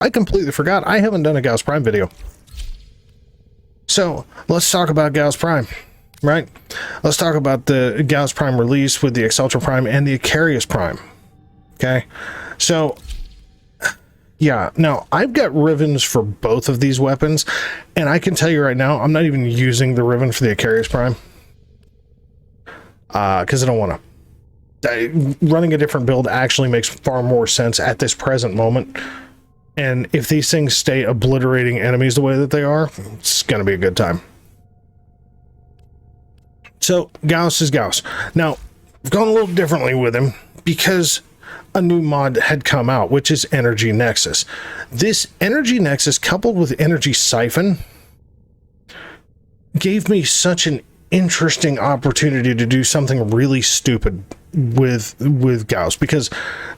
I completely forgot. I haven't done a Gauss Prime video. So let's talk about Gauss Prime, right? Let's talk about the Gauss Prime release with the Exceltra Prime and the Icarius Prime. Okay, so yeah, now I've got Rivens for both of these weapons, and I can tell you right now, I'm not even using the Riven for the Icarius Prime because I don't want to. Running a different build actually makes far more sense at this present moment. And if these things stay obliterating enemies the way that they are, it's going to be a good time. So, Gauss is Gauss. Now, I've gone a little differently with him because a new mod had come out, which is Energy Nexus. This Energy Nexus, coupled with Energy Siphon, gave me such an interesting opportunity to do something really stupid with Gauss, because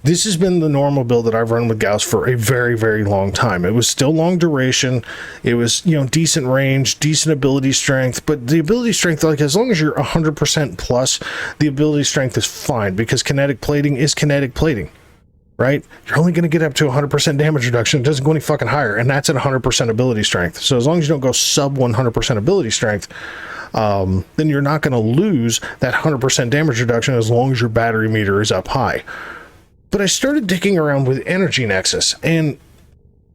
this has been the normal build that I've run with Gauss for a very, very long time. It was still long duration. It was, you know, decent range, decent ability strength, but the ability strength, like, as long as you're 100% plus, the ability strength is fine, because kinetic plating is kinetic plating, right? You're only going to get up to 100% damage reduction. It doesn't go any fucking higher, and that's at 100% ability strength. So as long as you don't go sub 100% ability strength, then you're not going to lose that 100% damage reduction as long as your battery meter is up high. But I started digging around with Energy Nexus, and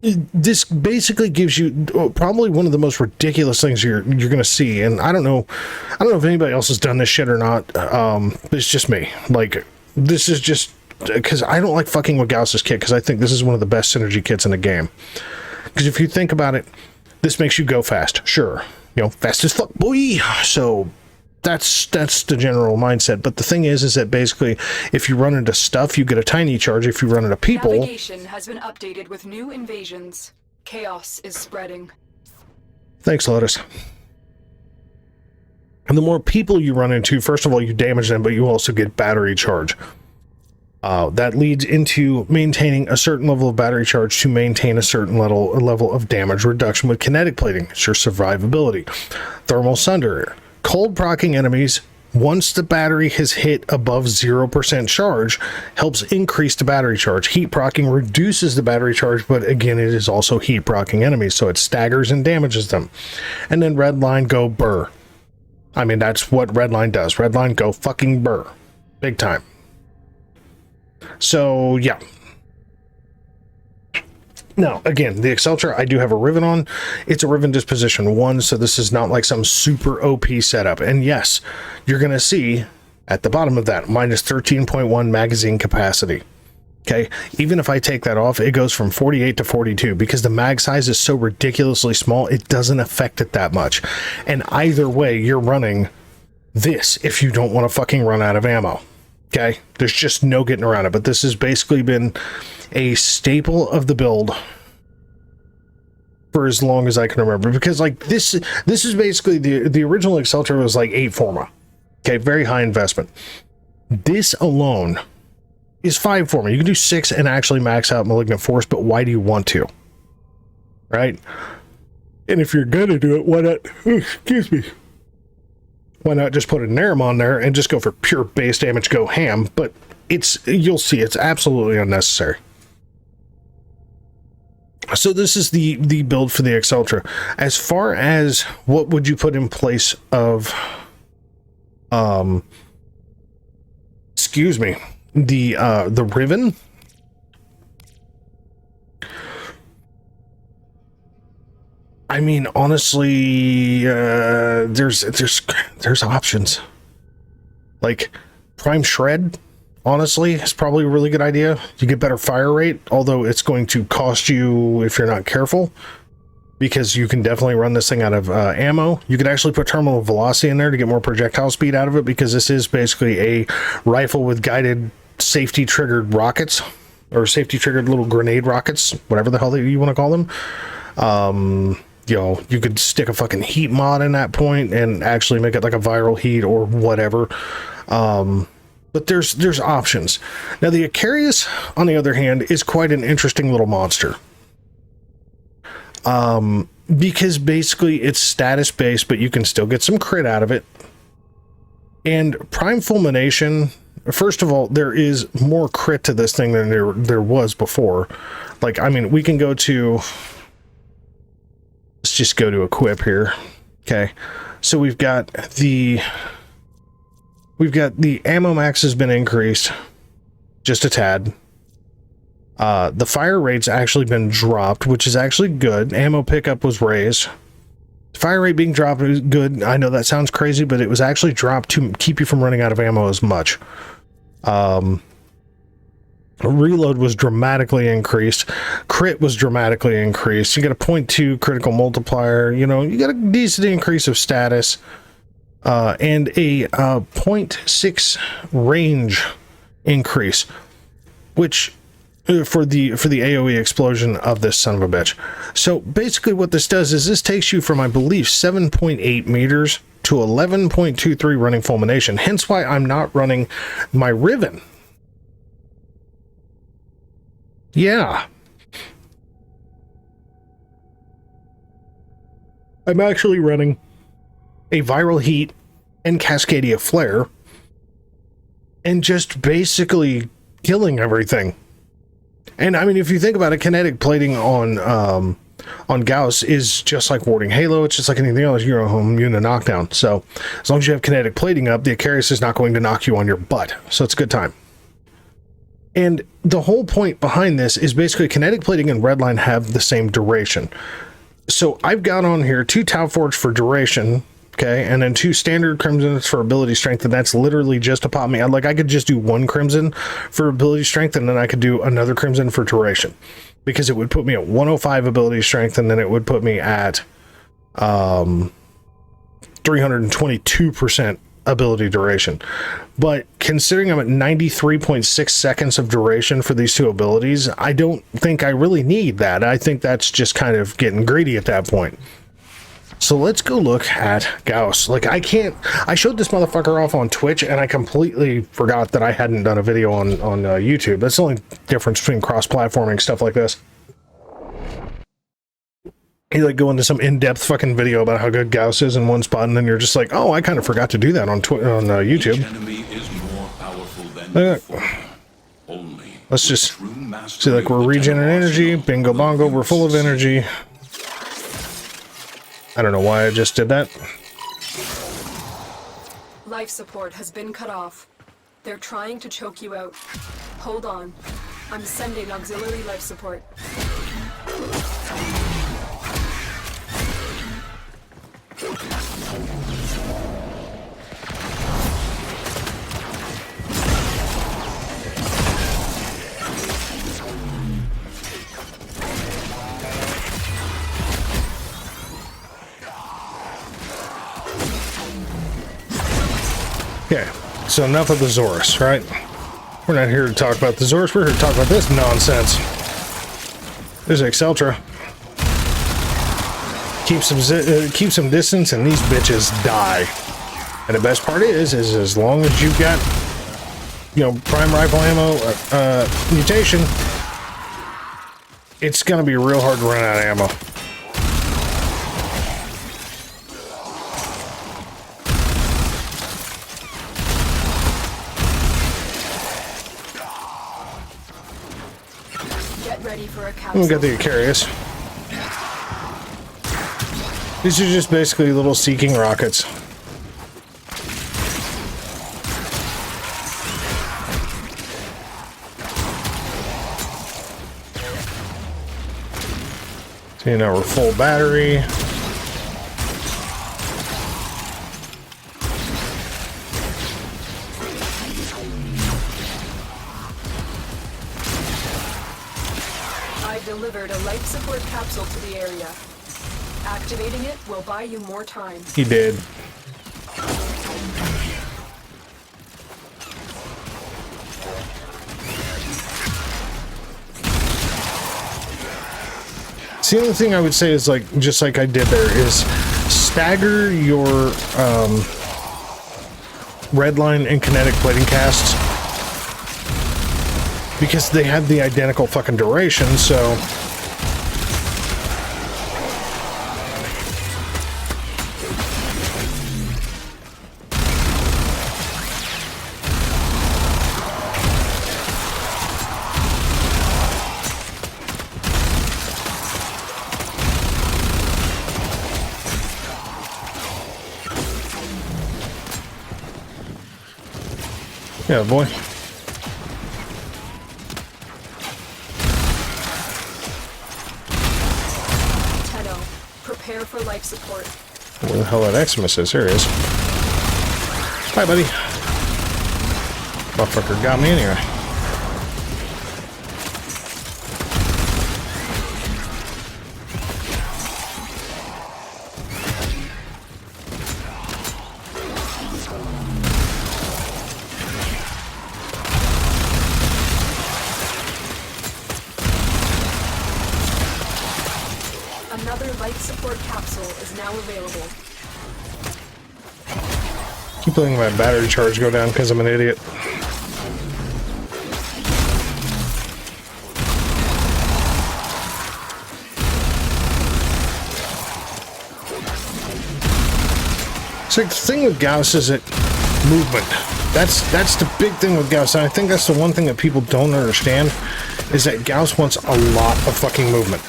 this basically gives you probably one of the most ridiculous things you're going to see. And I don't know if anybody else has done this shit or not. But it's just me. Like, this is just because I don't like fucking with Gauss's kit, because I think this is one of the best synergy kits in the game. Because if you think about it, this makes you go fast. Sure. You know, fast as fuck, boy. So that's the general mindset. But the thing is that basically, if you run into stuff, you get a tiny charge. If you run into people, navigation has been updated with new invasions. Chaos is spreading. Thanks, Lotus. And the more people you run into, first of all, you damage them, but you also get battery charge. That leads into maintaining a certain level of battery charge to maintain a certain level of damage reduction with kinetic plating. It's your survivability. Thermal Sunder. Cold procking enemies, once the battery has hit above 0% charge, helps increase the battery charge. Heat procking reduces the battery charge, but again, it is also heat procking enemies, so it staggers and damages them. And then Redline, go burr. I mean, that's what Redline does. Redline, go fucking burr. Big time. So, yeah. Now, again, the Exceltra, I do have a Riven on. It's a Riven Disposition 1, so this is not like some super OP setup. And yes, you're going to see at the bottom of that, minus 13.1 magazine capacity. Okay, even if I take that off, it goes from 48 to 42, because the mag size is so ridiculously small, it doesn't affect it that much. And either way, you're running this if you don't want to fucking run out of ammo. Okay, there's just no getting around it, but this has basically been a staple of the build for as long as I can remember, because like this is basically the original Exceltra was like 8 Forma. Okay, very high investment. This alone is 5 Forma. You can do 6 and actually max out Malignant Force, but why do you want to? Right? And if you're gonna do it, why not? Excuse me. Why not just put a Narum on there and just go for pure base damage, go ham? But you'll see, it's absolutely unnecessary. So this is the build for the Exceltra. As far as what would you put in place of, excuse me, the Riven. I mean, honestly, there's options. Like Prime Shred, honestly, is probably a really good idea. You get better fire rate, although it's going to cost you if you're not careful, because you can definitely run this thing out of ammo. You could actually put terminal velocity in there to get more projectile speed out of it, because this is basically a rifle with guided safety triggered rockets, or safety triggered little grenade rockets, whatever the hell you want to call them. You know, you could stick a fucking heat mod in that point and actually make it like a viral heat or whatever. But there's options. Now the Icarius, on the other hand, is quite an interesting little monster. Because basically it's status based, but you can still get some crit out of it. And Prime Fulmination First of all, there is more crit to this thing than there was before. Like, I mean, we can go to... Let's just go to equip here. Okay. So we've got the ammo max has been increased just a tad. The fire rate's actually been dropped, which is actually good. Ammo pickup was raised. Fire rate being dropped is good. I know that sounds crazy, but it was actually dropped to keep you from running out of ammo as much. Reload was dramatically increased. Crit was dramatically increased. You got a 0.2 critical multiplier. You know, you got a decent increase of status. And a 0.6 range increase, which for the AoE explosion of this son of a bitch. So basically what this does is this takes you from, I believe, 7.8 meters to 11.23 running fulmination, hence why I'm not running my Riven. Yeah. I'm actually running a viral heat and Cascadia flare and just basically killing everything. And I mean, if you think about it, kinetic plating on Gauss is just like warding Halo. It's just like anything else. You're immune to knockdown. So as long as you have kinetic plating up, the Icarus is not going to knock you on your butt. So it's a good time. And the whole point behind this is basically kinetic plating and redline have the same duration. So I've got on here 2 Tau Forge for duration, okay, and then 2 standard crimsons for ability strength, and that's literally just to pop me. Like, I could just do 1 crimson for ability strength, and then I could do another crimson for duration, because it would put me at 105 ability strength, and then it would put me at 322% ability duration. But considering I'm at 93.6 seconds of duration for these 2 abilities, I don't think I really need that. I think that's just kind of getting greedy at that point. So let's go look at Gauss. Like, I showed this motherfucker off on Twitch, and I completely forgot that I hadn't done a video on YouTube. That's the only difference between cross-platforming stuff like this. You like go into some in-depth fucking video about how good Gauss is in one spot, and then you're just like, oh, I kind of forgot to do that on YouTube. Enemy is more powerful than only let's just see, like, we're regenerating energy, bingo bongo, we're full of energy. I don't know why I just did that. Life support has been cut off. They're trying to choke you out. Hold on. I'm sending auxiliary life support. Okay, so enough of the Zorus, right? We're not here to talk about the Zorus, we're here to talk about this nonsense. There's Exceltra. Keep some distance and these bitches die. And the best part is as long as you've got, you know, prime rifle ammo, mutation, it's gonna be real hard to run out of ammo. We got the Icarus. These are just basically little seeking rockets. So, you know, we're full battery. Delivered a life support capsule to the area. Activating it will buy you more time. He did. So the only thing I would say is, like, just like I did there, is stagger your redline and kinetic plating casts, because they have the identical fucking duration, so... Yeah, boy. Tenno, prepare for life support. Where the hell that Eximus is? Here he is. Hi, buddy. Motherfucker got me anyway. Another life support capsule is now available. Keep letting my battery charge go down because I'm an idiot. So the thing with Gauss is it movement. That's the big thing with Gauss, and I think that's the one thing that people don't understand is that Gauss wants a lot of fucking movement.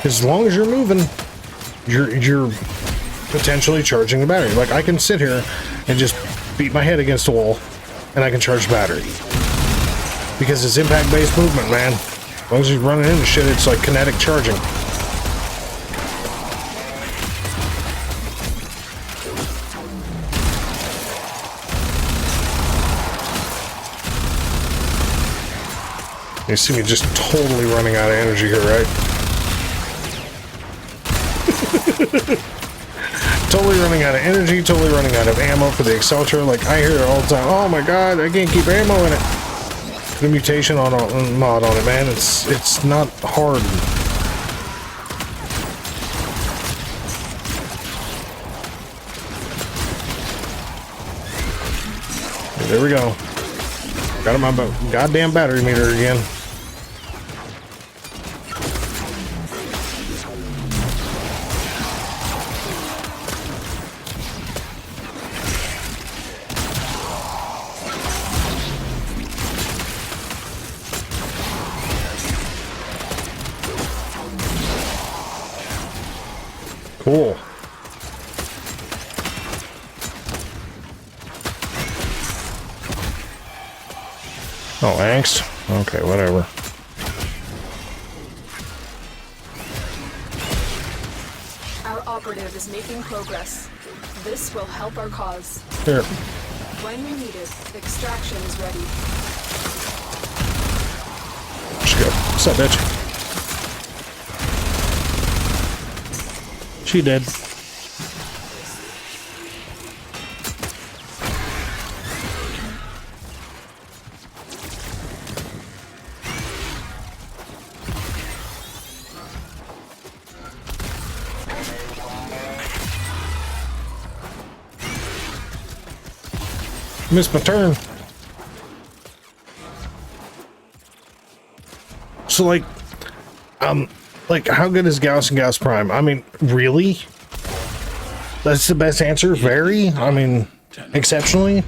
As long as you're moving, you're potentially charging the battery. Like I can sit here and just beat my head against the wall, and I can charge the battery because it's impact-based movement, man. As long as you're running into shit, it's like kinetic charging. You see me just totally running out of energy here, right? Totally running out of energy, totally running out of ammo for the Accelerator. Like, I hear it all the time. Oh my god, I can't keep ammo in it. The mutation mod on it, man. It's not hard. There we go. Got my goddamn battery meter again. Cool. Oh, angst? Okay, whatever. Our operative is making progress. This will help our cause. Here. When you need it, extraction is ready. Let's go. What's up, bitch? She dead. Missed my turn. So like how good is Gauss and Gauss Prime? I mean, really? That's the best answer? Very? I mean, exceptionally?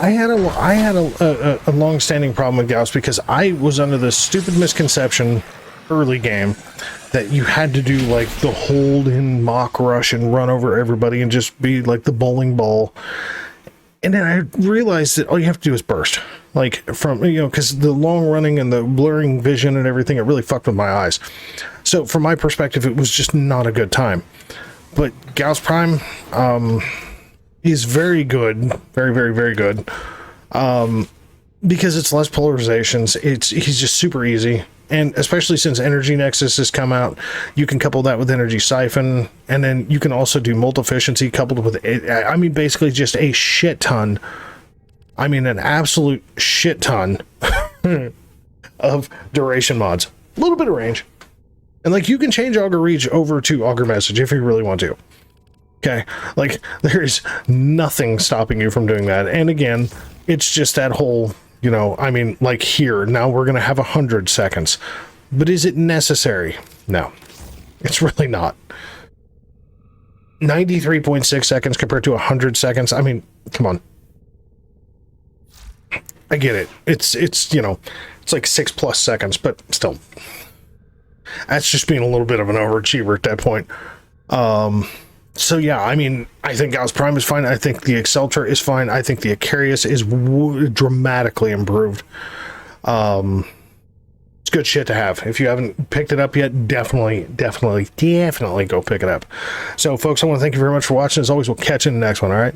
I had a long-standing problem with Gauss because I was under this stupid misconception early game that you had to do like the hold in mock rush and run over everybody and just be like the bowling ball. And then I realized that all you have to do is burst. Like from, you know, because the long running and the blurring vision and everything, it really fucked with my eyes. So from my perspective, it was just not a good time. But Gauss Prime is very good. Very, very, very good. Because it's less polarizations. He's just super easy. And especially since Energy Nexus has come out, you can couple that with Energy Siphon, and then you can also do Multi-Efficiency coupled with, I mean, basically just a shit ton. I mean, an absolute shit ton of duration mods. A little bit of range. And, like, you can change Augur Reach over to Augur Message if you really want to. Okay? Like, there's nothing stopping you from doing that. And again, it's just that whole... You know, I mean, like here, now we're going to have 100 seconds. But is it necessary? No, it's really not. 93.6 seconds compared to 100 seconds. I mean, come on. I get it. It's you know, it's like 6+ seconds, but still. That's just being a little bit of an overachiever at that point. So yeah, I mean, I think Gauss Prime is fine. I think the Exceltra is fine. I think the Icarius is dramatically improved. It's good shit to have. If you haven't picked it up yet, definitely go pick it up. So folks, I want to thank you very much for watching. As always, we'll catch you in the next one. All right.